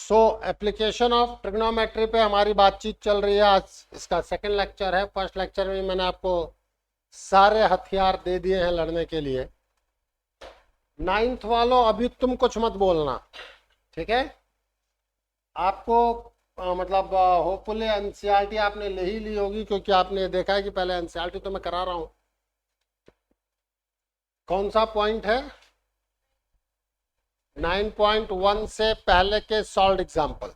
So application of trigonometry पे हमारी बातचीत चल रही है। आज इसका सेकंड लेक्चर है। फर्स्ट लेक्चर में मैंने आपको सारे हथियार दे दिए हैं लड़ने के लिए। नाइन्थ वालों अभी तुम कुछ मत बोलना, ठीक है? आपको मतलब होपफुली एनसीईआरटी आपने ले ही ली होगी, क्योंकि आपने देखा है कि पहले एनसीईआरटी तो मैं करा रहा हूं। कौन सा पॉइंट है? 9.1 से पहले के सॉल्व एग्जाम्पल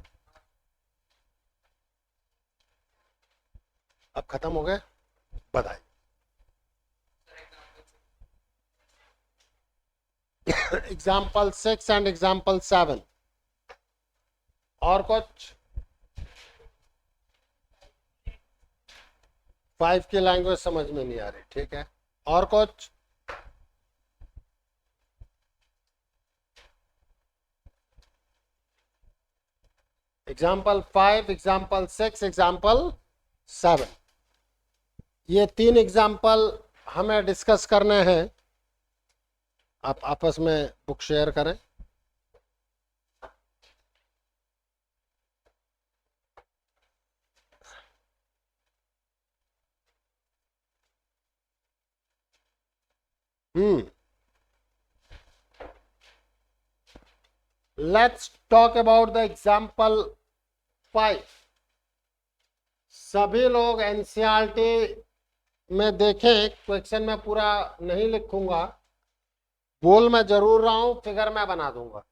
अब खत्म हो गए। बताइए। एग्जाम्पल 6 एंड एग्जाम्पल 7 और कुछ 5 की लैंग्वेज समझ में नहीं आ रही, ठीक है? और कुछ एग्जाम्पल 5, एग्जाम्पल 6, एग्जाम्पल 7, ये 3 एग्जाम्पल हमें डिस्कस करने हैं। आप आपस में बुक शेयर करें। Let's talk about the example 5। सभी लोग एनसीईआरटी में देखें। क्वेश्चन में पूरा नहीं लिखूंगा, बोल मैं जरूर रहा हूं, फिगर मैं बना दूंगा।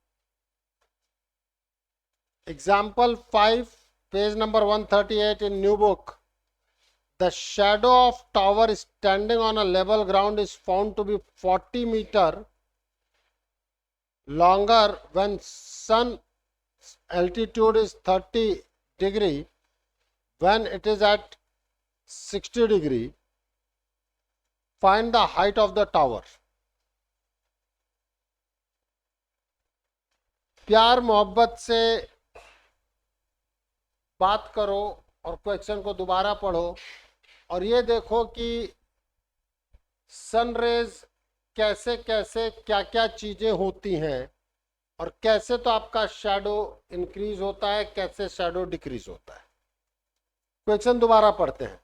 Example 5, page number 138 in new book. The shadow of tower standing on a level ground is found to be 40 meter longer when sun altitude is 30 degree, when it is at 60 degree. Find the height of the tower. प्यार मोहब्बत से बात करो और question को दोबारा पढ़ो और ये देखो कि सनरेज कैसे कैसे क्या क्या चीजें होती हैं और कैसे तो आपका शैडो इंक्रीज होता है, कैसे शैडो डिक्रीज होता है। क्वेश्चन दोबारा पढ़ते हैं।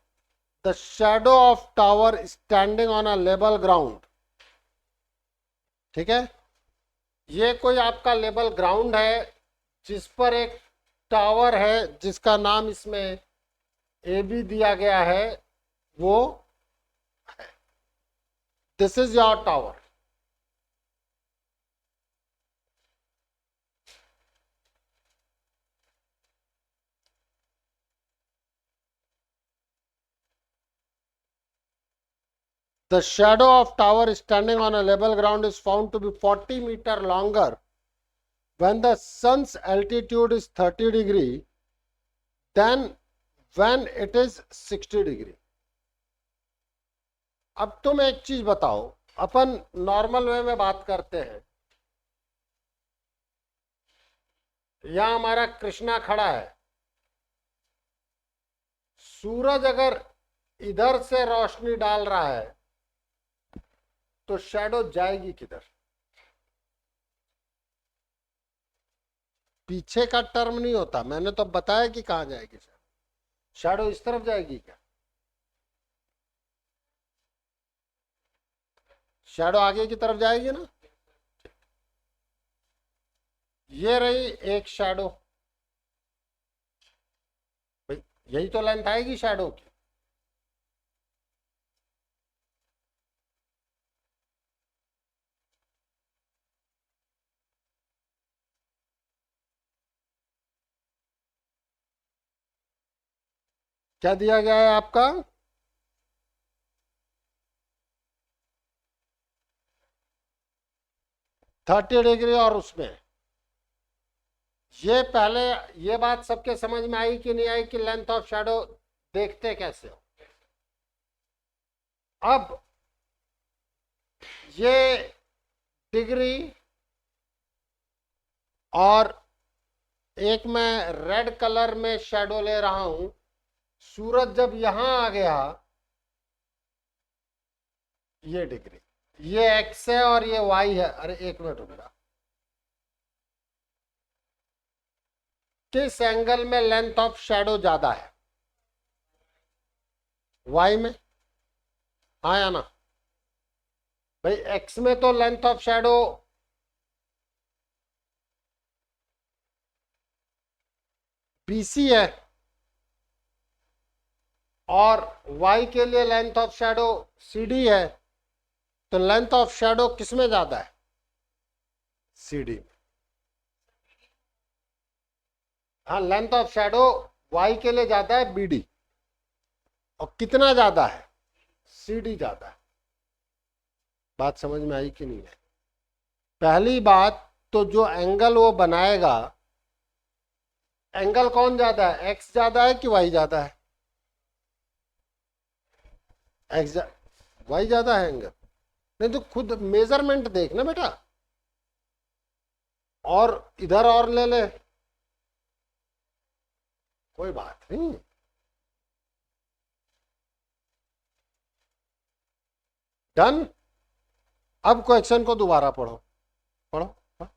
The shadow of tower standing on a level ground, ठीक है? ये कोई आपका लेवल ग्राउंड है जिस पर एक टावर है जिसका नाम इसमें ए बी दिया गया है, वो है। This is your tower. The shadow of tower standing on a level ground is found to be 40 meter longer when the sun's altitude is 30 degree than when it is 60 degree. अब तुम एक चीज बताओ, अपन नॉर्मल वे में बात करते हैं। यहां हमारा कृष्णा खड़ा है। सूरज अगर इधर से रोशनी डाल रहा है तो शैडो जाएगी किधर? पीछे का टर्म नहीं होता, मैंने तो बताया कि कहां जाएगी शैडो। शैडो इस तरफ जाएगी क्या? शैडो आगे की तरफ जाएगी ना। ये रही एक शैडो, भाई यही तो लेंथ आएगी शैडो की। क्या दिया गया है आपका? Thirty degree. और उसमें ये पहले ये बात सबके समझ में आई कि नहीं आई कि लेंथ ऑफ शैडो देखते कैसे हो? अब ये डिग्री और एक मैं रेड कलर में शैडो ले रहा हूं। सूरज जब यहां आ गया, ये डिग्री, ये एक्स है और ये वाई है। अरे एक मिनट रुक जा। किस एंगल में लेंथ ऑफ शैडो ज्यादा है? वाई में, हाँ या ना? भाई एक्स में तो लेंथ ऑफ शैडो बीसी है और y के लिए लेंथ ऑफ शैडो CD है, तो लेंथ ऑफ शैडो किसमें ज्यादा है? CD में। हाँ, लेंथ ऑफ शैडो y के लिए ज्यादा है BD, और कितना ज्यादा है? CD ज्यादा है। बात समझ में आई कि नहीं है? पहली बात तो जो एंगल वो बनाएगा, एंगल कौन ज्यादा है, x ज्यादा है कि y ज्यादा है? y ज्यादा है एंगल। नहीं तो खुद मेजरमेंट देखना बेटा, और इधर और ले ले, कोई बात नहीं। डन। अब क्वेश्चन को दोबारा पढ़ो, पढ़ो, पढ़ो।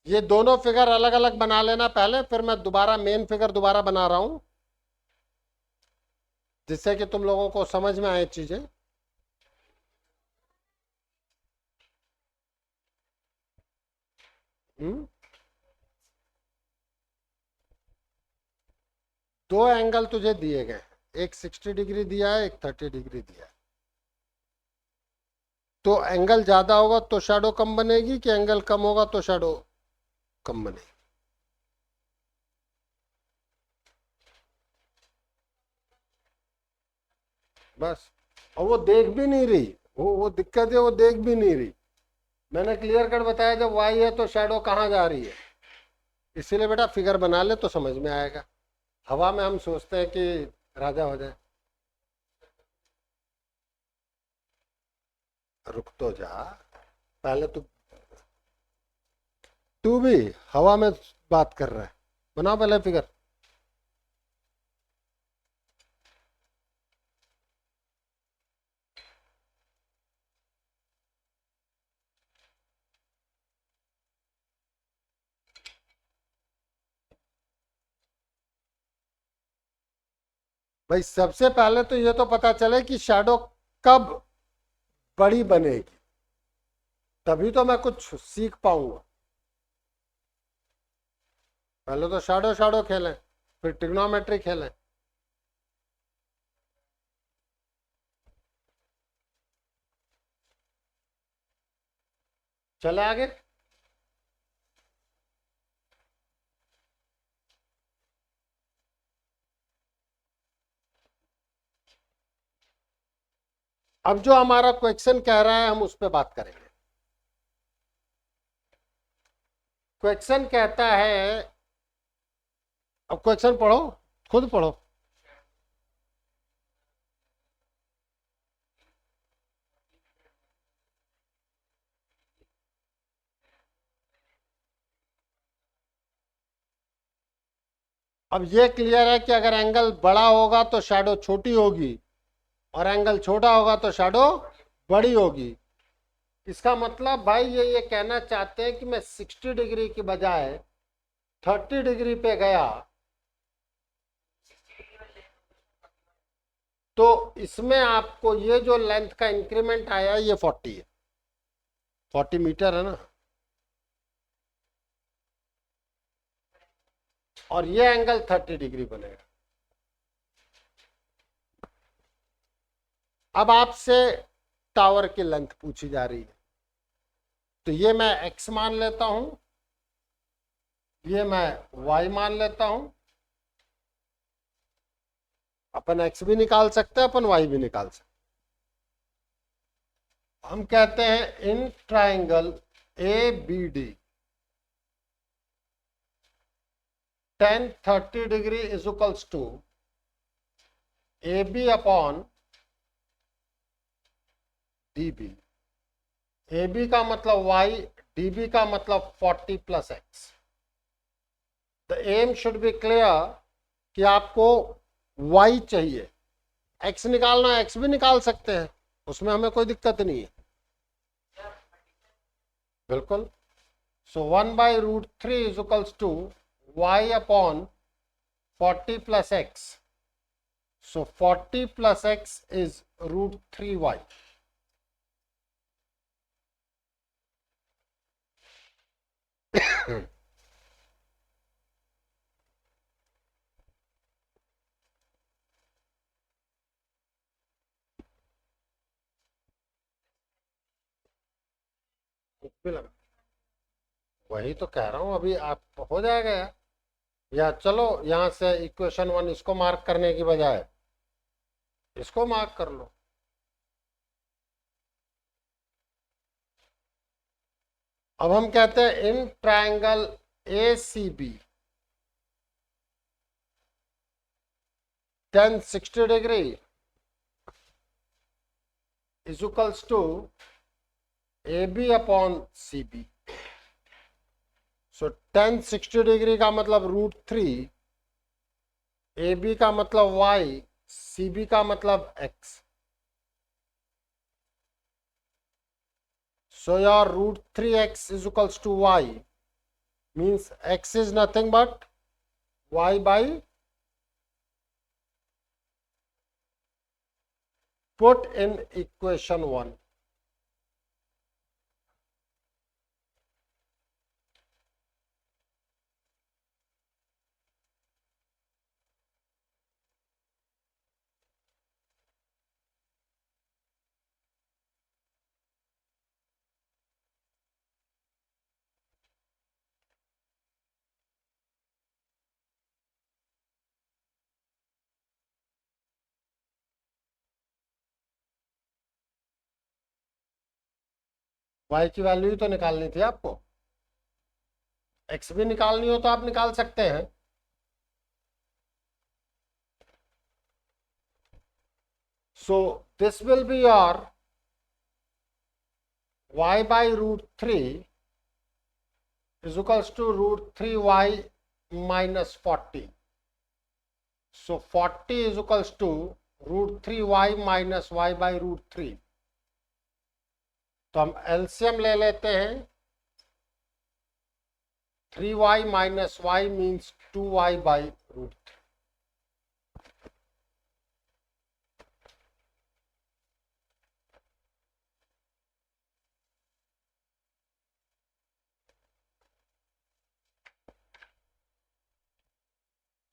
ये दोनों फिगर अलग अलग बना लेना पहले, फिर मैं दोबारा मेन फिगर दोबारा बना रहा हूं, जिससे कि तुम लोगों को समझ में आए चीजें। दो एंगल तुझे दिए गए, एक 60 डिग्री दिया है, एक 30 डिग्री दिया है। तो एंगल ज्यादा होगा तो शैडो कम बनेगी, कि एंगल कम होगा तो शैडो कम बनेगी? बस। और वो देख भी नहीं रही, वो दिक्कत है, वो देख भी नहीं रही। मैंने क्लियर कट बताया, जब वाई है तो शैडो कहाँ जा रही है। इसीलिए बेटा फिगर बना ले तो समझ में आएगा। हवा में हम सोचते हैं कि राजा हो जाए। रुक तो जा, पहले तू भी हवा में बात कर रहा है। बना पहले फिगर। भाई सबसे पहले तो ये तो पता चले कि शैडो कब बड़ी बनेगी, तभी तो मैं कुछ सीख पाऊंगा। पहले तो शैडो शैडो खेलें, फिर ट्रिग्नोमेट्री खेलें। चले आगे। अब जो हमारा क्वेश्चन कह रहा है हम उस पर बात करेंगे। क्वेश्चन कहता है, अब क्वेश्चन पढ़ो, खुद पढ़ो। अब ये क्लियर है कि अगर एंगल बड़ा होगा तो शैडो छोटी होगी, और एंगल छोटा होगा तो शैडो बड़ी होगी। इसका मतलब भाई ये कहना चाहते हैं कि मैं 60 डिग्री की बजाय 30 डिग्री पे गया तो इसमें आपको ये जो लेंथ का इंक्रीमेंट आया ये 40 है, 40 मीटर है ना, और ये एंगल 30 डिग्री बनेगा। अब आपसे टावर की लेंथ पूछी जा रही है, तो ये मैं x मान लेता हूं, ये मैं y मान लेता हूं। अपन x भी निकाल सकते हैं, अपन y भी निकाल सकते हैं। हम कहते हैं in triangle ABD tan 30 degree is equals to AB upon DB। AB का मतलब y, DB का मतलब 40 plus x। The aim should be clear कि आपको y चाहिए, x निकालना है x भी निकाल सकते हैं, उसमें हमें कोई दिक्कत नहीं है, बिल्कुल। So 1/√3 is equals to y upon 40 plus x. So 40 plus x is √3y. वही तो कह रहा हूं, अभी आप हो जाएगा या चलो यहां से इक्वेशन 1 इसको मार्क करने की बजाय इसको मार्क कर लो। अब हम कहते हैं in triangle ACB tan 60 degree is equals to AB upon CB। So tan 60 degree का मतलब √3, AB का मतलब y, CB का मतलब x। So your √3x is equals to y, means x is nothing but y by, put in equation 1. y की value ही तो निकालनी थी आपको, x भी निकालनी हो तो आप निकाल सकते हैं। So this will be your y by √3 is equals to √3y minus 40. So 40 is equals to √3y minus y by √3. तो हम एलसीएम ले लेते हैं, 3y minus y means 2y by √3.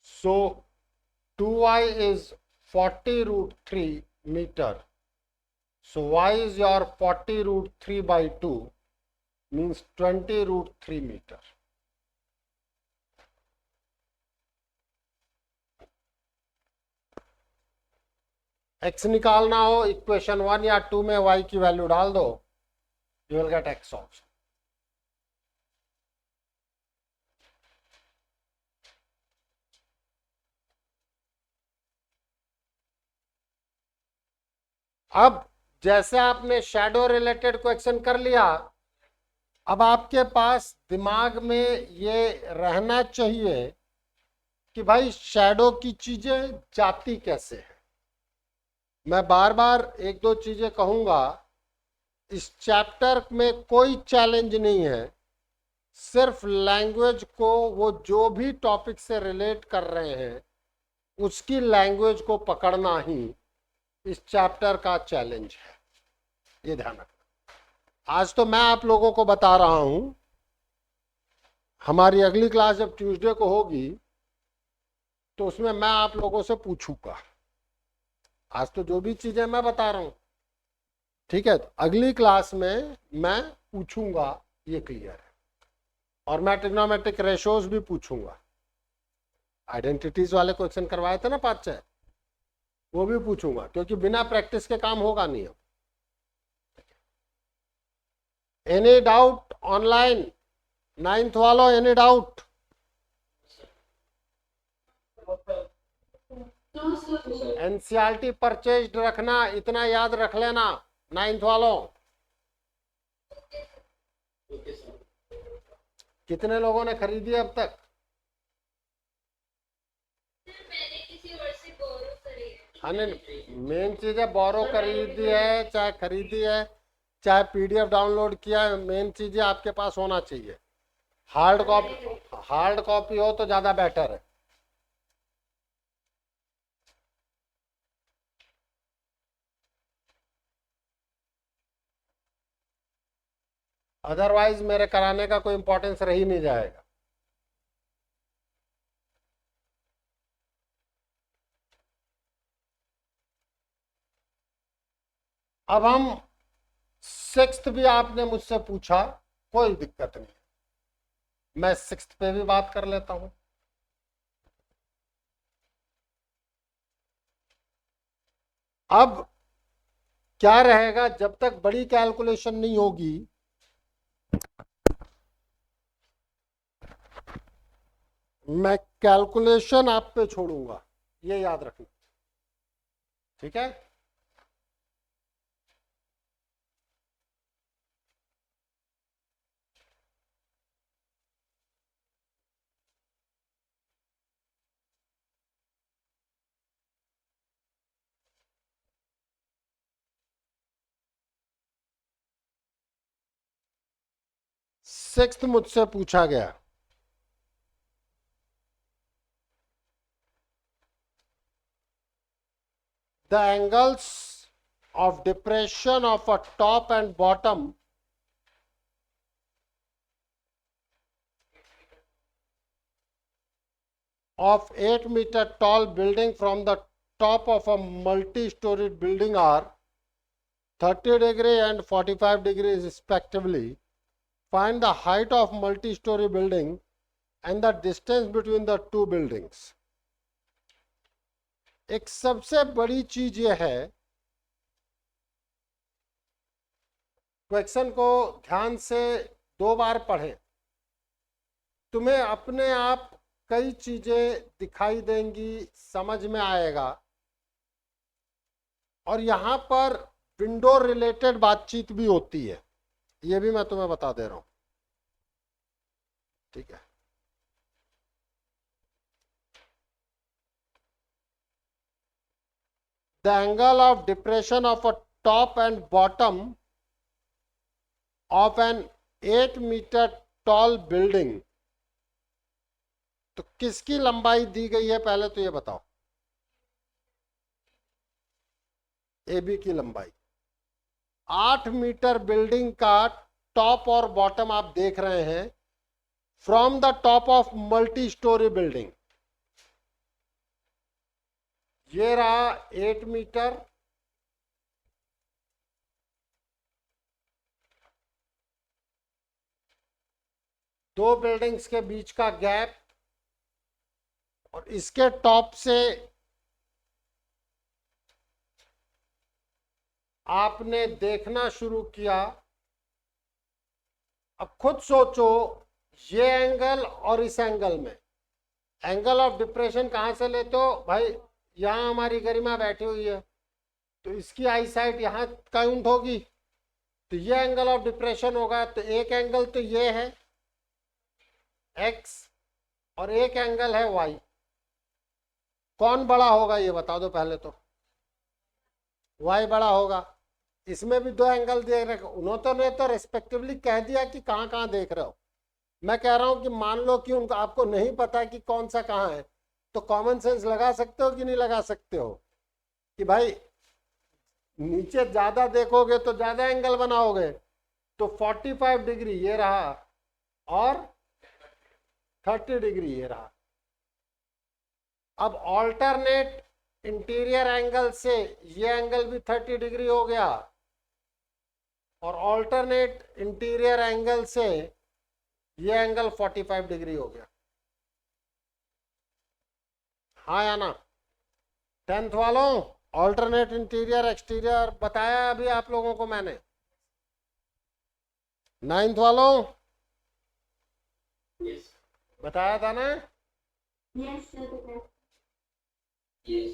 So 2y is 40√3 meter. So y is your 40√3 by 2 means 20√3 meter. x निकालना हो equation 1 या 2 में y की वैल्यू डाल दो, you will get x also. अब जैसे आपने शैडो रिलेटेड क्वेश्चन कर लिया, अब आपके पास दिमाग में ये रहना चाहिए कि भाई शैडो की चीजें जाती कैसे है। मैं बार बार एक दो चीजें कहूंगा, इस चैप्टर में कोई चैलेंज नहीं है, सिर्फ लैंग्वेज को वो जो भी टॉपिक से रिलेट कर रहे हैं उसकी लैंग्वेज को पकड़ना ही इस चैप्टर का चैलेंज है, ये ध्यान रखना। आज तो मैं आप लोगों को बता रहा हूं, हमारी अगली क्लास जब ट्यूसडे को होगी तो उसमें मैं आप लोगों से पूछूंगा। आज तो जो भी चीजें मैं बता रहा हूं, ठीक है, तो अगली क्लास में मैं पूछूंगा, ये क्लियर है। और मैं ट्रिग्नोमेट्रिक रेशियोज भी पूछूंगा, आइडेंटिटीज वाले क्वेश्चन करवाए थे ना 5-6, वो भी पूछूंगा, क्योंकि बिना प्रैक्टिस के काम होगा नहीं। अब एनी डाउट ऑनलाइन 9th वालों, एनी डाउट? एनसीईआरटी परचेज रखना, इतना याद रख लेना 9th वालों। कितने लोगों ने खरीदी अब तक? मेन चीज है बोरो खरीदी है चाहे खरीदी है चाहे पीडीएफ डाउनलोड किया है, मेन चीज है आपके पास होना चाहिए। हार्ड कॉपी हो तो ज्यादा बेटर है। अदरवाइज मेरे कराने का कोई इंपॉर्टेंस रह ही नहीं जाएगा। अब हम सिक्स्थ भी आपने मुझसे पूछा, कोई दिक्कत नहीं, मैं सिक्स्थ पे भी बात कर लेता हूं। अब क्या रहेगा, जब तक बड़ी कैलकुलेशन नहीं होगी मैं कैलकुलेशन आप पे छोड़ूंगा, ये याद रखना, ठीक है। सिक्स्थ मुझसे पूछा गया, the angles of depression of a top and bottom of 8-meter tall building from the top of a multi-storied building are 30 degree and 45 degrees respectively. Find the height of multi-story building and the distance between the two buildings. एक सबसे बड़ी चीज यह है, question को ध्यान से 2 बार पढ़ें, तुम्हें अपने आप कई चीजें दिखाई देंगी, समझ में आएगा। और यहां पर विंडो रिलेटेड बातचीत भी होती है, ये भी मैं तुम्हें बता दे रहा हूं, ठीक है। The angle of depression of a top and bottom of an 8-meter tall building, तो किसकी लंबाई दी गई है पहले तो ये बताओ। AB की लंबाई। 8 मीटर बिल्डिंग का टॉप और बॉटम आप देख रहे हैं from the top of multi storey building. ये रहा 8 मीटर, दो बिल्डिंग्स के बीच का गैप, और इसके टॉप से आपने देखना शुरू किया। अब खुद सोचो, ये एंगल और इस एंगल में एंगल ऑफ डिप्रेशन कहां से लेते हो भाई? यहां हमारी गरिमा बैठी हुई है तो इसकी आई साइट यहां काउंट होगी, तो ये एंगल ऑफ डिप्रेशन होगा। तो एक एंगल तो ये है x और एक एंगल है y। कौन बड़ा होगा ये बता दो पहले तो। y बड़ा होगा। इसमें भी 2 एंगल दे रखे, उन्होंने तो रेस्पेक्टिवली कह दिया कि कहां कहां देख रहे हो। मैं कह रहा हूं कि मान लो कि उनको आपको नहीं पता कि कौन सा कहां है, तो कॉमन सेंस लगा सकते हो कि नहीं लगा सकते हो कि भाई नीचे ज्यादा देखोगे तो ज्यादा एंगल बनाओगे। तो 45 डिग्री ये रहा और 30 डिग्री ये रहा। अब ऑल्टरनेट इंटीरियर एंगल से ये एंगल भी 30 डिग्री हो गया और ऑल्टरनेट इंटीरियर एंगल से ये एंगल 45 डिग्री हो गया। हाँ या ना? 10th वालों, ऑल्टरनेट इंटीरियर एक्सटीरियर बताया अभी आप लोगों को मैंने। 9th वालों बताया था ना? Yes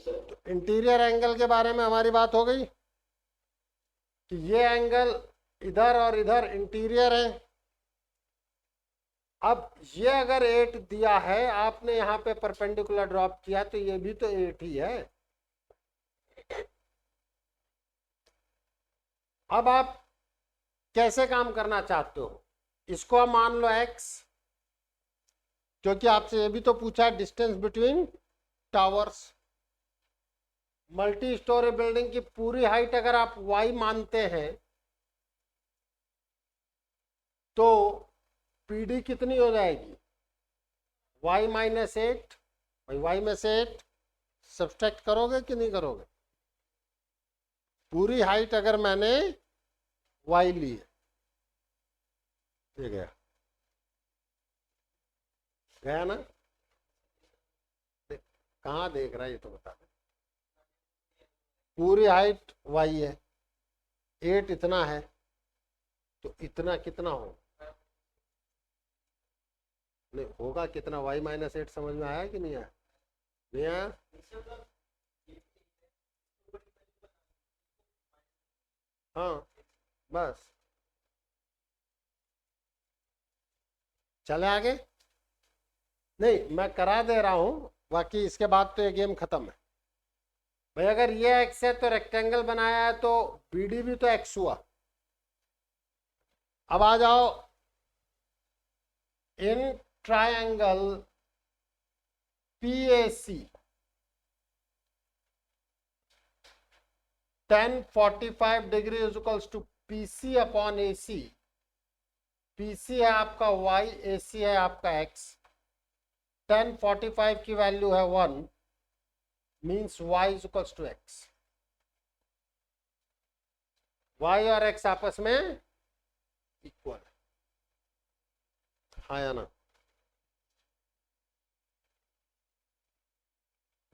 sir. तो इंटीरियर एंगल के बारे में हमारी बात हो गई कि ये एंगल इधर और इधर इंटीरियर है। अब ये अगर 8 दिया है, आपने यहाँ पे परपेंडिकुलर ड्रॉप किया तो ये भी तो 8 ही है। अब आप कैसे काम करना चाहते हो, इसको आप मान लो x, क्योंकि आपसे ये भी तो पूछा distance between towers. Multi storey building की पूरी हाइट अगर आप y मानते हैं तो PD कितनी हो जाएगी, y माइनस 8। भाई y में से 8 सब्सट्रैक्ट करोगे कि नहीं करोगे? पूरी हाइट अगर मैंने y ली है, ये गया गया ना? कहाँ देख रहा है ये तो बता दे। पूरी हाइट y है, 8 इतना है, तो इतना कितना होगा? नहीं होगा कितना, y माइनस 8 समझ में आया कि नहीं आया? नहीं आया? हाँ बस, चले आगे। नहीं मैं करा दे रहा हूं, बाकी इसके बाद तो ये गेम खत्म है। भाई अगर ये x है तो रेक्टेंगल बनाया है तो BD भी तो x हुआ। अब आ जाओ, in triangle PAC 1045 degree is equals to PC upon AC। PC है आपका y, AC है आपका x। 1045 की वैल्यू है 1, means y is equals to x। y और x आपस में इक्वल है, हाँ या ना?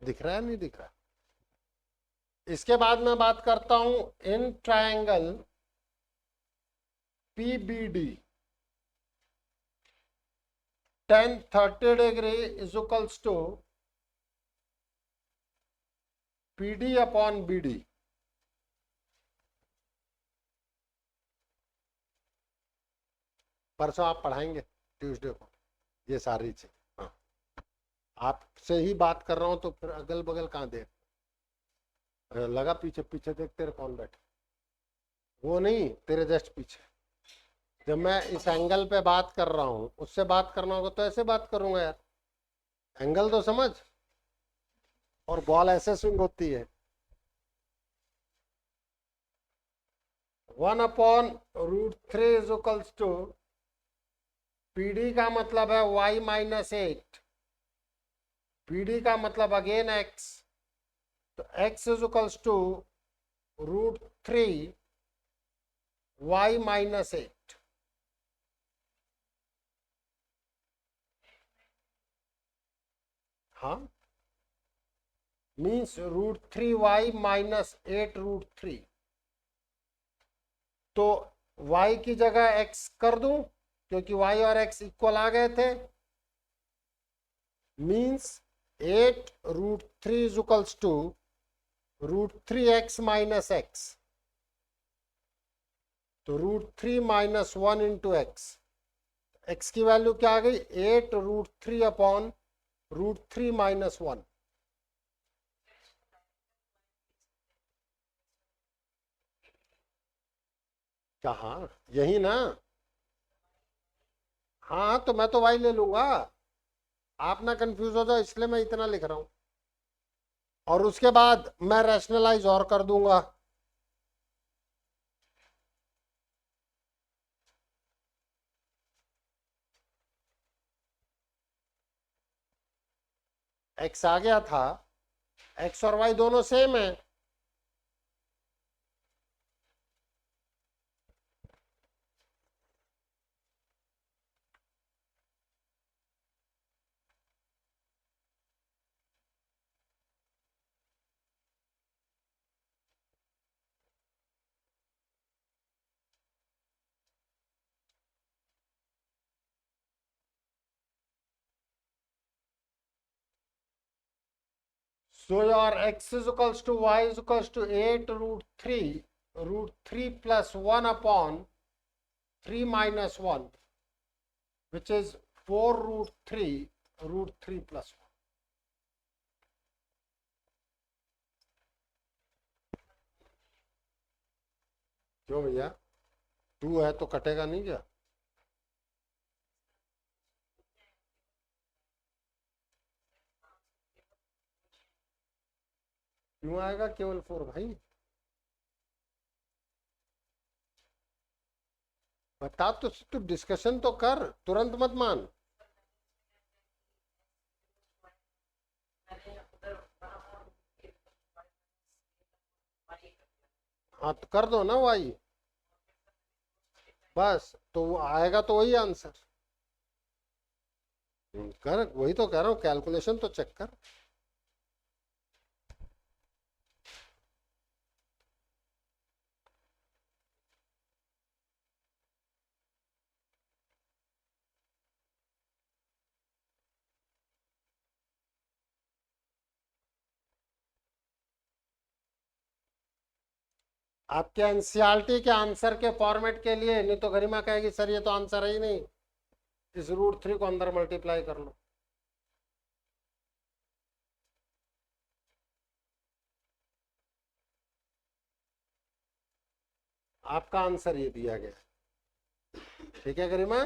दिख रहा है नहीं दिख रहा? इसके बाद मैं बात करता हूं in triangle PBD 1030 degree is equals to PD upon BD। परसों आप पढ़ाएंगे ट्यूसडे को ये सारी चीज। हाँ आपसे ही बात कर रहा हूं तो फिर अगल बगल कहाँ देख लगा, पीछे पीछे देख तेरे कौन बैठे, वो नहीं तेरे जस्ट पीछे। जब मैं इस एंगल पे बात कर रहा हूं, उससे बात करना होगा तो ऐसे बात करूंगा यार, एंगल तो समझ। और बॉल ऐसे स्विंग होती है। 1/√3 इज इक्वल्स टू PD का मतलब है y माइनस 8, PD का मतलब अगेन x, तो x is equals to √3 y minus 8। हाँ मीन्स √3y माइनस 8√3। तो y की जगह x कर दूं क्योंकि y और x इक्वल आ गए थे, means 8√3 is equals to √3x minus x। तो √3 माइनस 1 इंटू एक्स, एक्स की वैल्यू क्या आ गई 8√3 अपॉन √3 माइनस 1। कहाँ यही ना? हाँ तो मैं तो y ले लूंगा, आप ना कंफ्यूज हो जाओ इसलिए मैं इतना लिख रहा हूं। और उसके बाद मैं रैशनलाइज और कर दूंगा। x आ गया था, x और y दोनों सेम है, so your x is equals to y is equals to 8√3 plus 1 upon 3 minus 1, which is 4√3 plus 1। क्यों भैया, 2 है तो कटेगा नहीं क्या? क्यों आएगा केवल 4 भाई? बता तो, तू डिस्कशन तो कर, तुरंत मत मान। हाँ तो कर दो ना वाई, बस तो वो आएगा तो वही आंसर। कर, वही तो कह रहा हूँ, कैलकुलेशन तो चेक कर। आपके एनसीईआरटी के आंसर के फॉर्मेट के लिए, नहीं तो गरिमा कहेगी सर ये तो आंसर है ही नहीं, इस √3 को अंदर मल्टीप्लाई कर लो। आपका आंसर ये दिया गया, ठीक है गरिमा?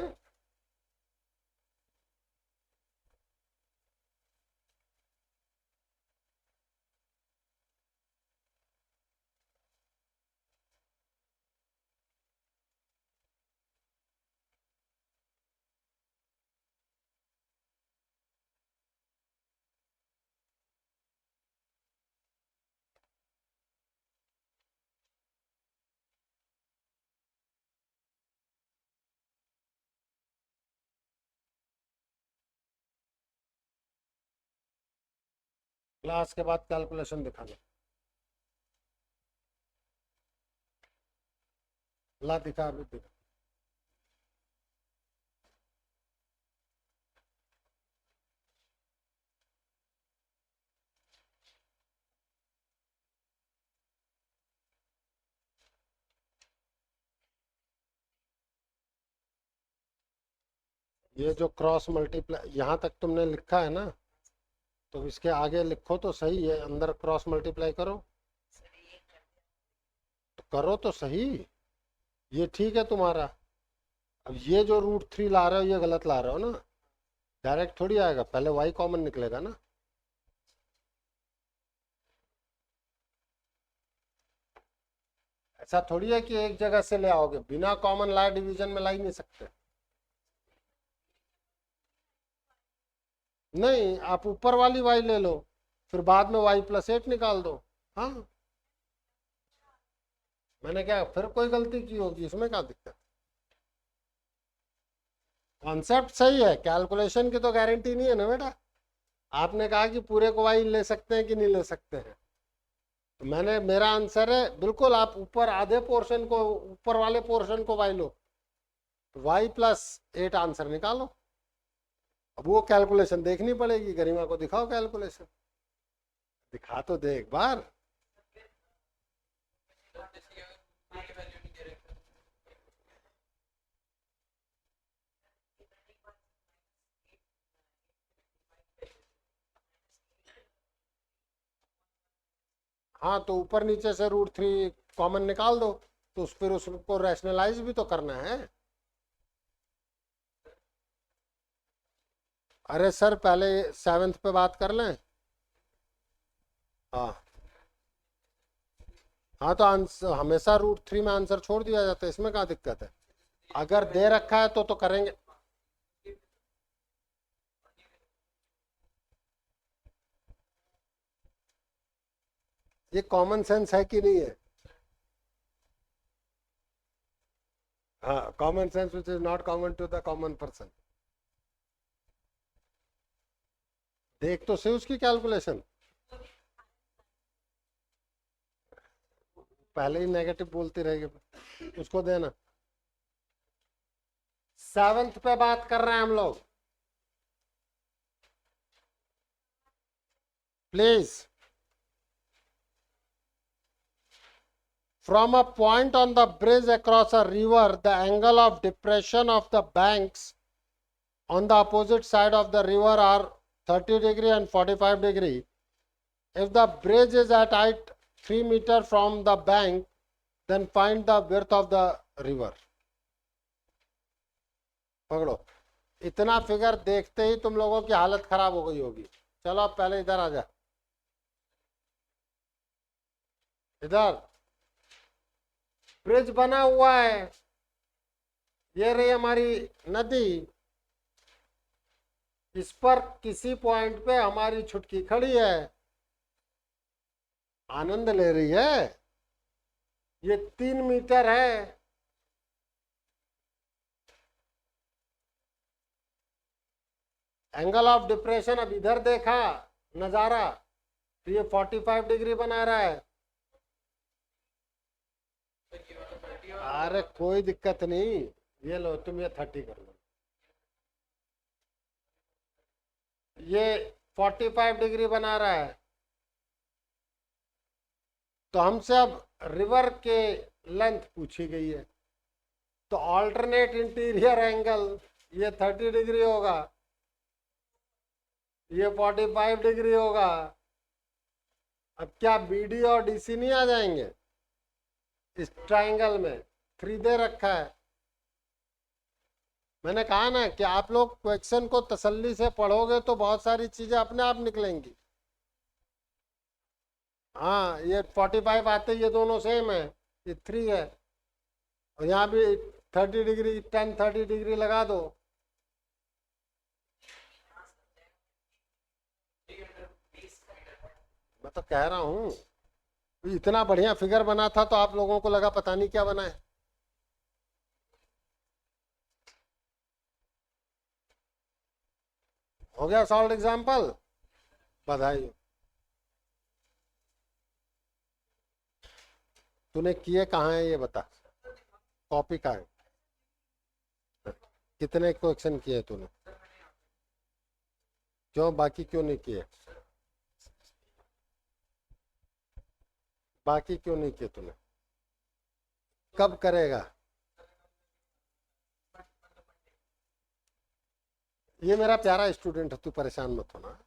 क्लास के बाद कैलकुलेशन दिखाना। ला दिखा, अभी दिखा। ये जो क्रॉस मल्टीप्लाई यहाँ तक तुमने लिखा है ना, तो इसके आगे लिखो तो सही है, अंदर क्रॉस मल्टीप्लाई करो तो करो तो सही। ये ठीक है तुम्हारा। अब ये जो √3 ला रहे हो ये गलत ला रहे हो ना, डायरेक्ट थोड़ी आएगा, पहले y कॉमन निकलेगा ना। ऐसा थोड़ी है कि एक जगह से ले आओगे, बिना कॉमन लाए डिवीजन में ला ही नहीं सकते। नहीं, आप ऊपर वाली y ले लो, फिर बाद में y+8 निकाल दो। हाँ, मैंने क्या फिर कोई गलती की होगी इसमें, क्या दिक्कत? कॉन्सेप्ट सही है, कैलकुलेशन की तो गारंटी नहीं है ना बेटा। आपने कहा कि पूरे को y ले सकते हैं कि नहीं ले सकते हैं, तो मैंने, मेरा आंसर है बिल्कुल, आप ऊपर आधे पोर्शन को, ऊपर वाले पोर्शन को y लो, तो y+8 आंसर निकालो। अब वो कैलकुलेशन देखनी पड़ेगी, गरिमा को दिखाओ कैलकुलेशन, दिखा तो दे एक बार। हाँ तो ऊपर नीचे से √3 कॉमन निकाल दो, तो फिर उसको रैशनलाइज भी तो करना है। अरे सर पहले 7th पे बात कर लें। हाँ हाँ, तो आंसर हमेशा √3 में आंसर छोड़ दिया जाता है, इसमें क्या दिक्कत है? अगर दे रखा है तो करेंगे। ये कॉमन सेंस है कि नहीं है? हाँ, common sense which is not common to the common person. देख तो सही उसकी कैलकुलेशन, पहले ही नेगेटिव बोलती रहेगी, उसको देना। 7th पे बात कर रहे हैं हम लोग, please. From a point on the bridge across a river, the angle of depression of the banks on the opposite side of the river are 30 degree and 45 degree. If the bridge is at height 3 meters from the bank, then find the width of the river. पकड़ो, इतना figure देखते ही तुम लोगों की हालत खराब हो गई होगी। चलो अब पहले इधर आ जा, इधर ब्रिज बना हुआ है, ये रही हमारी नदी, इस पर किसी पॉइंट पे हमारी छुटकी खड़ी है, आनंद ले रही है। ये 3 मीटर है, एंगल ऑफ डिप्रेशन अब इधर देखा नजारा तो ये 45 डिग्री बना रहा है। अरे कोई दिक्कत नहीं, ये लो तुम ये 30 कर लो, ये 45 डिग्री बना रहा है। तो हमसे अब रिवर के लेंथ पूछी गई है, तो ऑल्टरनेट इंटीरियर एंगल ये 30 डिग्री होगा, ये 45 डिग्री होगा। अब क्या बीडी और डीसी नहीं आ जाएंगे इस ट्राइंगल में? 3 दे रखा है। मैंने कहा ना कि आप लोग क्वेश्चन को तसल्ली से पढ़ोगे तो बहुत सारी चीजें अपने आप निकलेंगी। हाँ, ये 45 आते, ये दोनों सेम है, ये 3 है, और यहाँ भी 30 डिग्री 30 डिग्री लगा दो। मैं तो कह रहा हूँ इतना बढ़िया फिगर बना था तो आप लोगों को लगा पता नहीं क्या बना है। हो गया सॉल्व एग्जाम्पल, बधाई हो। तूने किए कहाँ है ये बता, कॉपी कहाँ है, कितने क्वेश्चन किए तूने, क्यों बाकी क्यों नहीं किए, बाकी क्यों नहीं किए तूने, कब करेगा? ये मेरा प्यारा स्टूडेंट है, तू परेशान मत होना,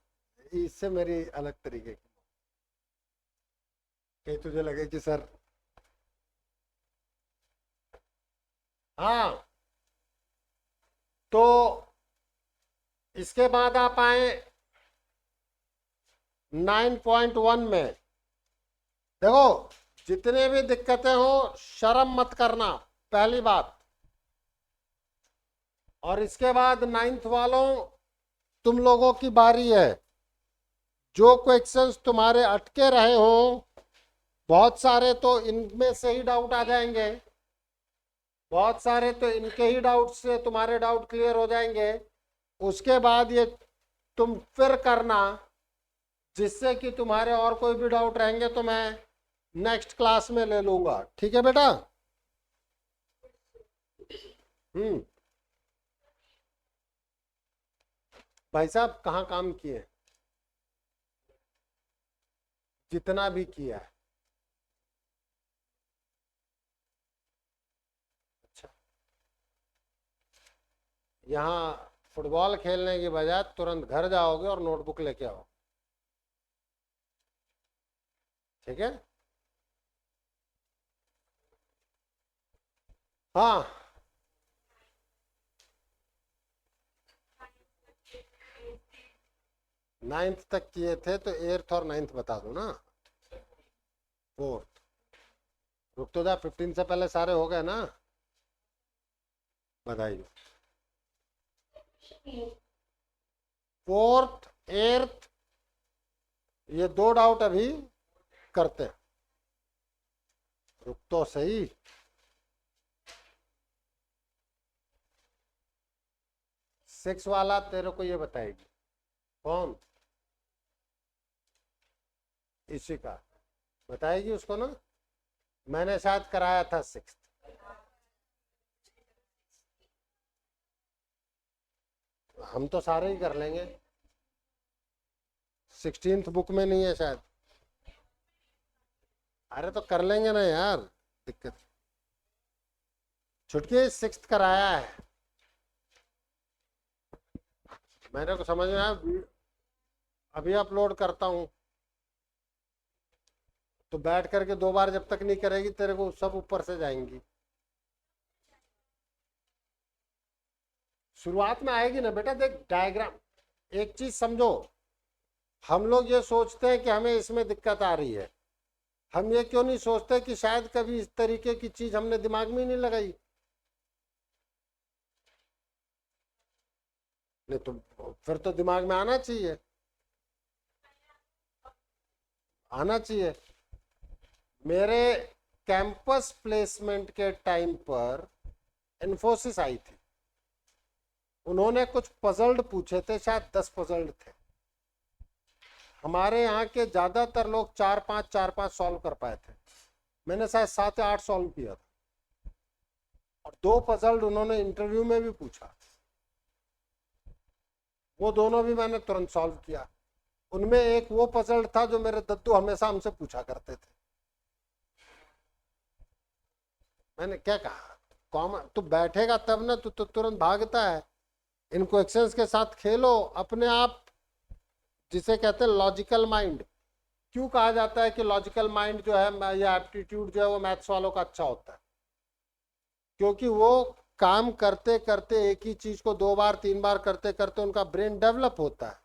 इससे मेरी अलग तरीके की, कहीं तुझे लगे कि सर। हाँ, तो इसके बाद आप आए 9.1 में। देखो, जितने भी दिक्कतें हो शर्म मत करना, पहली बात। और इसके बाद 9th वालों, तुम लोगों की बारी है। जो क्वेश्चंस तुम्हारे अटके रहे हो, बहुत सारे तो इनमें से ही डाउट आ जाएंगे, बहुत सारे तो इनके ही डाउट से तुम्हारे डाउट क्लियर हो जाएंगे। उसके बाद ये तुम फिर करना, जिससे कि तुम्हारे और कोई भी डाउट रहेंगे तो मैं नेक्स्ट क्लास में ले लूंगा। ठीक है बेटा? भाई साहब कहाँ काम किए, जितना भी किया है। अच्छा, यहाँ फुटबॉल खेलने की बजाय तुरंत घर जाओगे और नोटबुक लेके आओ, ठीक है? हाँ, नाइन्थ तक किए थे तो 8th और 9th बता दो ना। 4th रुक तो जा, 15 से पहले सारे हो गए ना? बधाई हो। 4th 8th ये 2 डाउट अभी करते हैं, रुक तो सही। सिक्स वाला तेरे को ये बताएगी कौन, इसी का बताएगी उसको ना, मैंने शायद कराया था 6th। हम तो सारे ही कर लेंगे, 16th बुक में नहीं है शायद। अरे तो कर लेंगे ना यार, दिक्कत। छुटकी 6th कराया है, मैंने को समझ में आया, अभी अपलोड करता हूँ। तो बैठ करके 2 बार जब तक नहीं करेगी तेरे को सब ऊपर से जाएंगी। शुरुआत में आएगी ना बेटा। देख डायग्राम, एक चीज समझो, हम लोग ये सोचते हैं कि हमें इसमें दिक्कत आ रही है, हम ये क्यों नहीं सोचते कि शायद कभी इस तरीके की चीज हमने दिमाग में ही नहीं लगाई। नहीं तो फिर तो दिमाग में आना चाहिए, आना चाहिए। मेरे कैंपस प्लेसमेंट के टाइम पर इन्फोसिस आई थी, उन्होंने कुछ पजल्ड पूछे थे, शायद 10 पजल्ड थे। हमारे यहाँ के ज्यादातर लोग 4-5 सॉल्व कर पाए थे, मैंने शायद 7 या 8 सॉल्व किया था। और 2 पजल्ड उन्होंने इंटरव्यू में भी पूछा, वो दोनों भी मैंने तुरंत सॉल्व किया। उनमें एक वो पजल्ड था जो मेरे दद्दू हमेशा हमसे पूछा करते थे। मैंने क्या कहा, कॉमन तू बैठेगा तब ना, तू तो तुरंत भागता है। इन क्वेश्चंस के साथ खेलो अपने आप, जिसे कहते हैं लॉजिकल माइंड। क्यों कहा जाता है कि लॉजिकल माइंड जो है या एप्टीट्यूड जो है वो मैथ्स वालों का अच्छा होता है? क्योंकि वो काम करते करते एक ही चीज को 2 बार 3 बार करते करते उनका ब्रेन डेवलप होता है।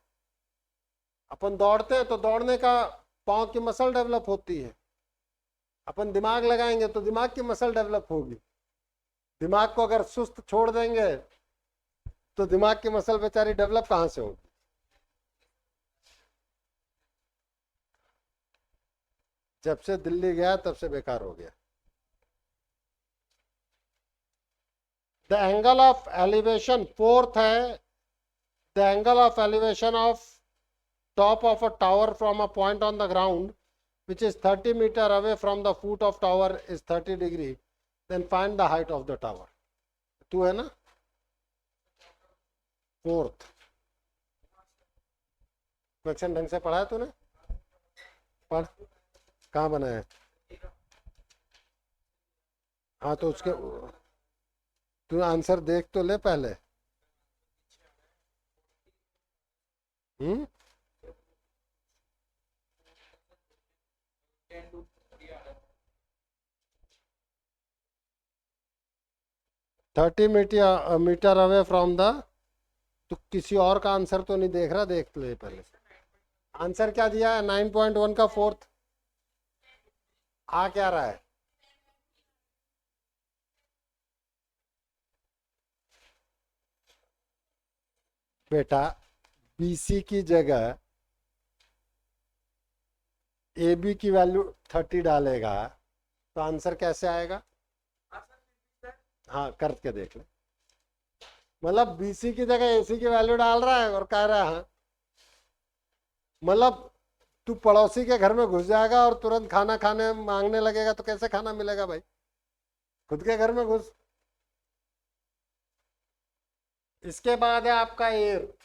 अपन दौड़ते हैं तो दौड़ने का पाँव की मसल डेवलप होती है, अपन दिमाग लगाएंगे तो दिमाग की मसल डेवलप होगी। दिमाग को अगर सुस्त छोड़ देंगे तो दिमाग की मसल बेचारी डेवलप कहां से होगी? जब से दिल्ली गया तब से बेकार हो गया। The angle of elevation, fourth है, the angle of elevation of top of a tower from a point on the ground which is 30 meter away from the foot of tower is 30 degree, then find the height of the tower. तू है ना fourth question, ढंग से पढ़ा है तूने? पढ़, कहाँ बना है? हाँ तो उसके तू आंसर देख तो ले पहले। 30 मीटर अवे फ्रॉम द, तो किसी और का आंसर तो नहीं देख रहा, देख ले पहले। आंसर क्या दिया है? 9.1 का फोर्थ आ क्या रहा है? बेटा BC की जगह AB की वैल्यू 30 डालेगा तो आंसर कैसे आएगा? हाँ करके देख ले। मतलब BC की जगह AC की वैल्यू डाल रहा है और कह रहा है हाँ। मतलब तू पड़ोसी के घर में घुस जाएगा और तुरंत खाना खाने मांगने लगेगा तो कैसे खाना मिलेगा भाई? खुद के घर में घुस। इसके बाद है आपका earth.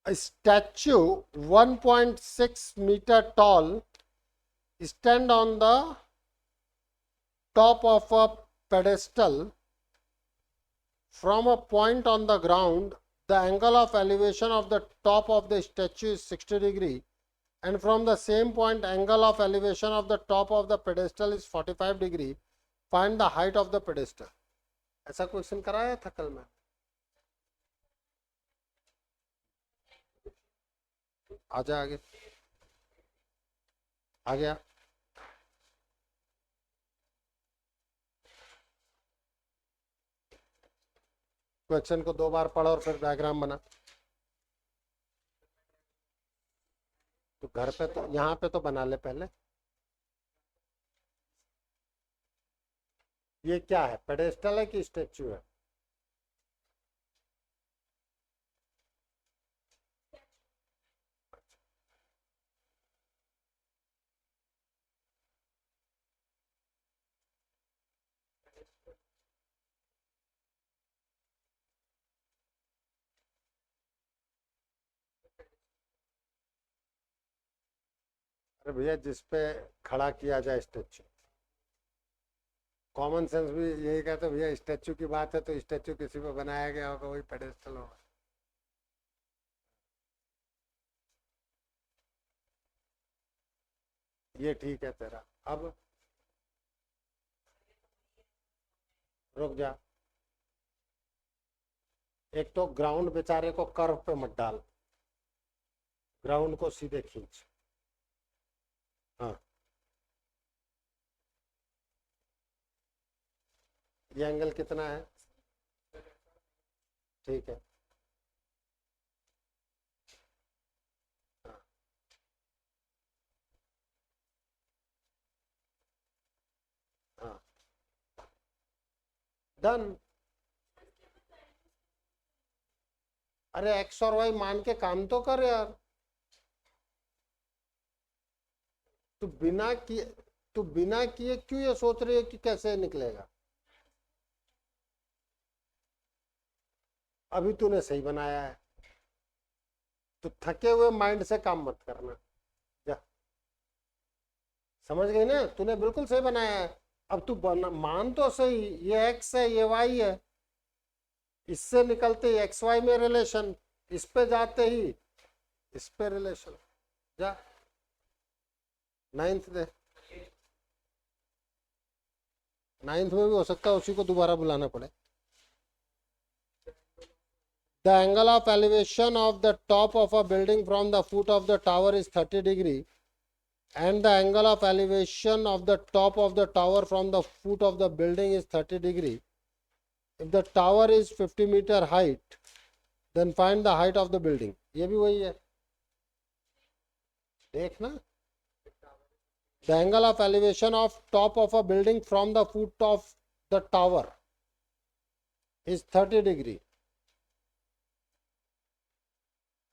A statue 1.6 meter tall stand on the top of a pedestal from a point on the ground. The angle of elevation of the top of the statue is 60 degree, and from the same point angle of elevation of the top of the pedestal is 45 degree. Find the height of the pedestal. ऐसा question कराया था कल में। आजा आगे, आ गया। Question को 2 बार पढ़ और फिर डायग्राम बना। तो घर पे तो यहाँ पे तो बना ले पहले। ये क्या है, पेडेस्टल है कि स्टेच्यू है? अरे भैया जिस पे खड़ा किया जाए स्टेच्यू। कॉमन सेंस भी यही कहते भैया स्टैचू की बात है तो स्टैचू किसी पे बनाया गया होगा वही पेडेस्टल होगा। ये ठीक है तेरा। अब रुक जा, एक तो ग्राउंड बेचारे को कर्व पे मत डाल, ग्राउंड को सीधे खींच। हाँ, ये एंगल कितना है? ठीक है। हाँ, हाँ, डन। अरे एक्स और वाई मान के काम तो कर यार। तू बिना किए तू बिना किए क्यों ये सोच रही है कि कैसे निकलेगा? अभी तूने सही बनाया है, तो थके हुए माइंड से काम मत करना। जा, समझ गई ना? तूने बिल्कुल सही बनाया है। अब तू मान तो सही, ये एक्स है ये वाई है, इससे निकलते ही एक्स वाई में रिलेशन, इस पे जाते ही इस पे रिलेशन। जा, नाइन्थ दे। नाइन्थ में भी हो सकता है उसी को दोबारा बुलाना पड़े। The angle of elevation of the top of a building from the foot of the tower is 30 degree and the angle of elevation of the top of the tower from the foot of the building is 30 degree. If the tower is 50 meter height, then find the height of the building. ये भी वही है, देखना। The angle of elevation of top of a building from the foot of the tower is 30 degree.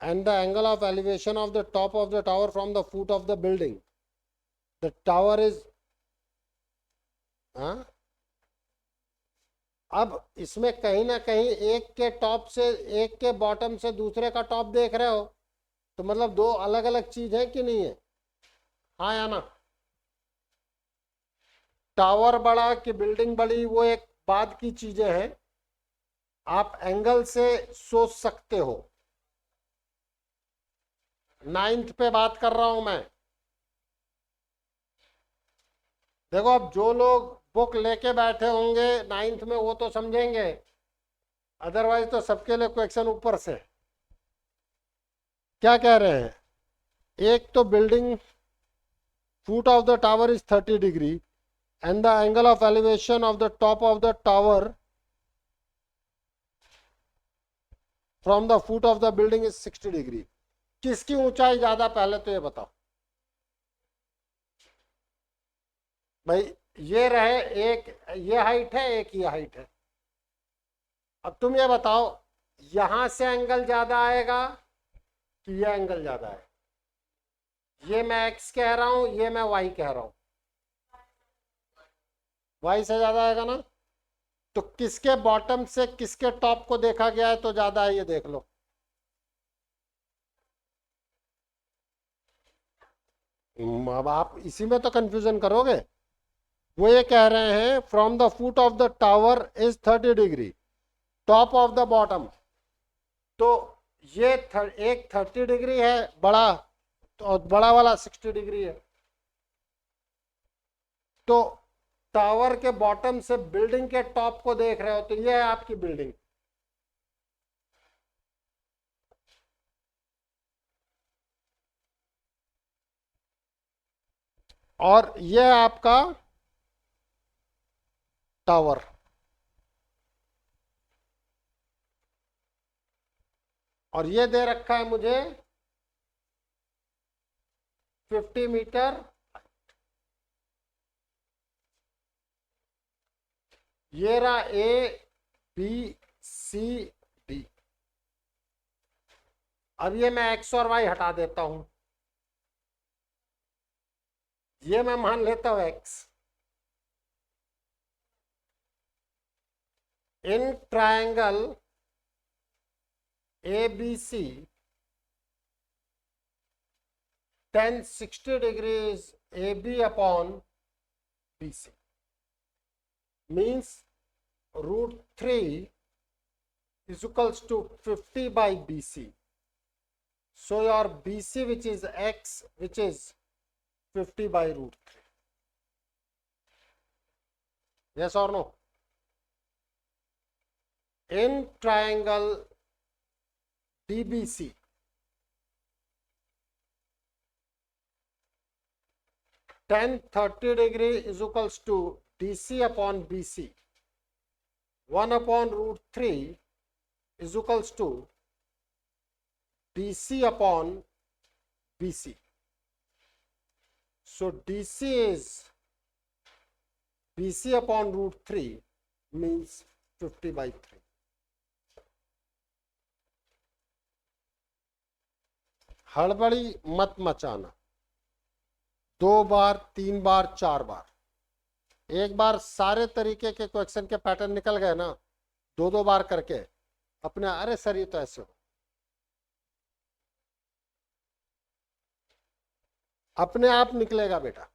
And the angle of elevation of the top of the tower from the foot of the building. The tower is, हाँ, अब इसमें कहीं ना कहीं एक के top से, एक के बॉटम से दूसरे का टॉप देख रहे हो, तो मतलब दो अलग अलग चीज है कि नहीं है? हाँ या ना? टावर बड़ा कि बिल्डिंग बड़ी वो एक बाद की चीजें हैं, आप एंगल से सोच सकते हो। नाइन्थ पे बात कर रहा हूं मैं। देखो, अब जो लोग बुक लेके बैठे होंगे नाइन्थ में वो तो समझेंगे, अदरवाइज तो सबके लिए क्वेश्चन ऊपर से। क्या कह रहे हैं? एक तो building foot of the tower is 30 degree and the angle of elevation of the top of the tower from the foot of the building is 60 degree. किसकी ऊंचाई ज्यादा, पहले तो ये बताओ भाई। ये रहे, एक ये हाइट है एक ये हाइट है। अब तुम ये बताओ, यहां से एंगल ज्यादा आएगा कि ये एंगल ज्यादा है? ये मैं एक्स कह रहा हूं, ये मैं वाई कह रहा हूं, वाई से ज्यादा आएगा ना? तो किसके बॉटम से किसके टॉप को देखा गया है तो ज्यादा है, ये देख लो। अब आप इसी में तो कंफ्यूजन करोगे। वो ये कह रहे हैं from the foot of the tower is 30 degree, top of the bottom. तो ये एक 30 डिग्री है बड़ा, तो बड़ा वाला 60 डिग्री है। तो टावर के बॉटम से बिल्डिंग के टॉप को देख रहे हो तो ये है आपकी बिल्डिंग। और ये है आपका टावर। और ये दे रखा है मुझे 50 मीटर। ये रहा ए बी सी डी। अब ये मैं एक्स और वाई हटा देता हूं, ये मैं मान लेता हूं x. In triangle A B C tan 60 degrees AB upon BC। means root 3 is equals to 50 by BC. So your BC, which is x, which is 50 by root 3. Yes or no? In triangle DBC, tan 30 degree is equals to DC upon BC. 1 upon root 3 is equals to DC upon BC. So DC is BC upon root 3 means 50 by 3. हड़बड़ी मत मचाना, 2 बार 3 बार 4 बार, एक बार सारे तरीके के question के pattern निकल गए ना, 2-2 बार करके अपने, अरे सर ये तो ऐसे हो, अपने आप निकलेगा बेटा।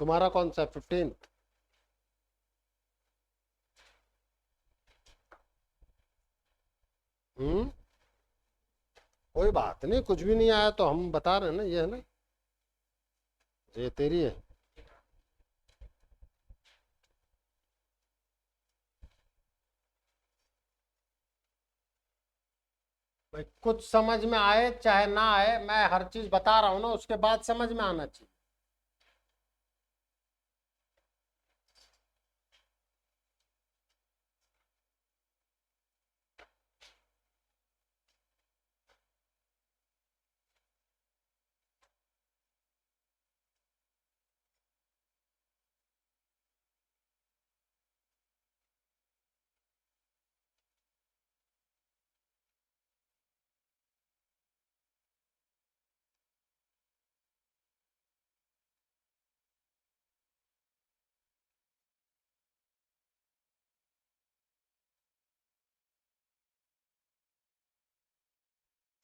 तुम्हारा कौन सा 15? कोई बात नहीं, कुछ भी नहीं आया तो हम बता रहे हैं ना, ये है ना, ये तेरी है। भाई कुछ समझ में आए चाहे ना आए, मैं हर चीज बता रहा हूं ना, उसके बाद समझ में आना चाहिए।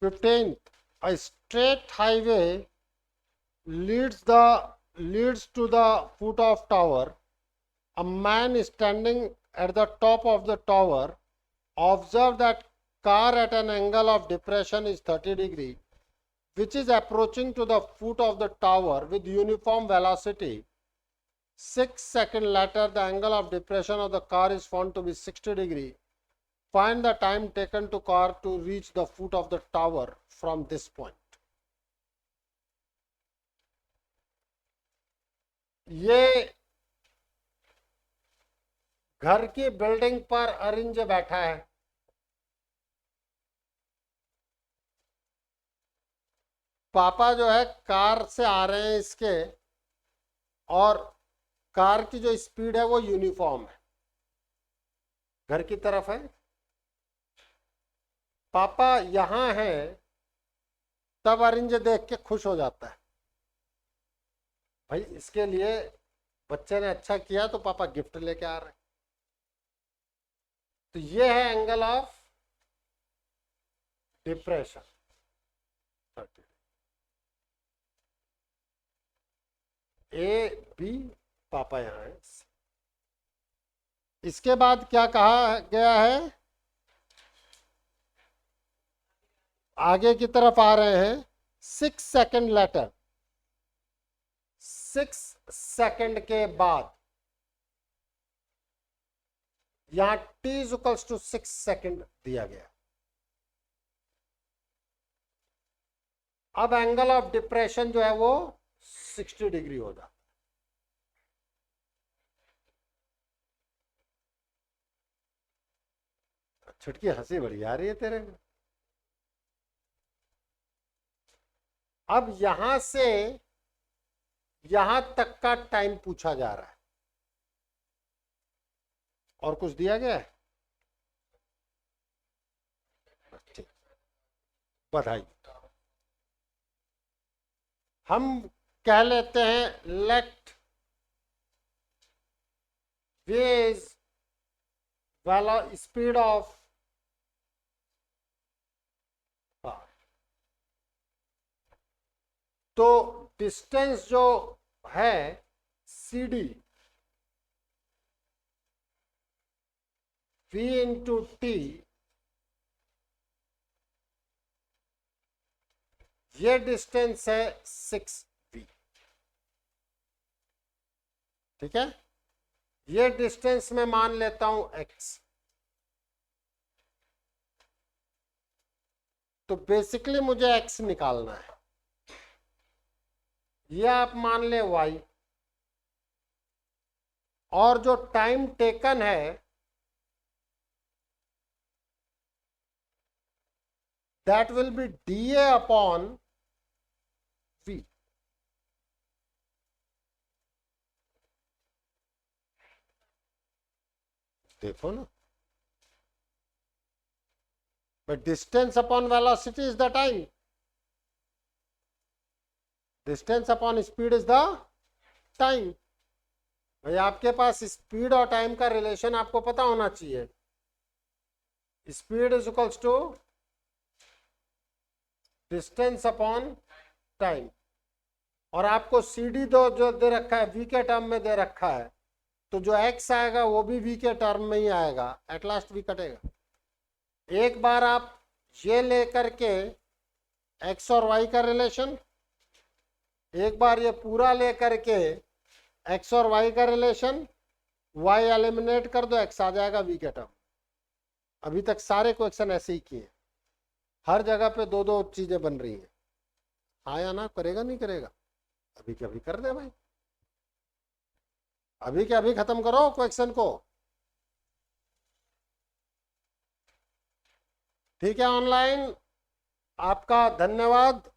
Fifteenth, a straight highway leads to the foot of tower. A man is standing at the top of the tower. Observe that car at an angle of depression is 30 degree, which is approaching to the foot of the tower with uniform velocity. 6 seconds later, the angle of depression of the car is found to be 60 degree. Find the time taken to car to reach the foot of the tower from this point. ये घर की building पर अरिंज बैठा है, पापा जो है car से आ रहे हैं इसके, और कार की जो स्पीड है वो यूनिफॉर्म है, घर की तरफ है। पापा यहां है, तब अरिंज देख के खुश हो जाता है, भाई इसके लिए बच्चे ने अच्छा किया तो पापा गिफ्ट लेके आ रहे हैं। तो ये है angle of depression, A B, पापा यहां है। इसके बाद क्या कहा गया है, आगे की तरफ आ रहे हैं, 6 सेकंड लेटर, 6 सेकंड के बाद यहां t इक्वल्स टू 6 सेकंड दिया गया। अब एंगल ऑफ डिप्रेशन जो है वो 60 डिग्री हो जाता है। छुटकी हंसी बड़ी आ रही है तेरे में। अब यहां से यहां तक का टाइम पूछा जा रहा है, और कुछ दिया गया है? ठीक, बधाई। हम कह लेते हैं let V is speed of car, तो डिस्टेंस जो है CD V इंटू टी, ये डिस्टेंस है 6V। ठीक है, ये डिस्टेंस में मान लेता हूं x। तो बेसिकली मुझे x निकालना है, ये आप मान ले y, और जो टाइम टेकन है that will be dA upon v। देखो ना, but distance upon velocity is the time, distance upon speed is the time। भाई आपके पास स्पीड और टाइम का रिलेशन आपको पता होना चाहिए। Speed is equals to distance upon time, और आपको CD दो जो दे रखा है v के टर्म में दे रखा है, तो जो x आएगा वो भी v के टर्म में ही आएगा, एट लास्ट v कटेगा। एक बार आप ये लेकर के x और y का रिलेशन, एक बार ये पूरा लेकर के x और y का रिलेशन, y एलिमिनेट कर दो, x आ जाएगा v के टर्म। अभी तक सारे क्वेश्चन ऐसे ही किए, हर जगह पे दो दो चीजें बन रही हैं। हाँ या ना, करेगा नहीं करेगा? अभी के अभी कर दे भाई, अभी के अभी खत्म करो क्वेश्चन को। ठीक है ऑनलाइन, आपका धन्यवाद।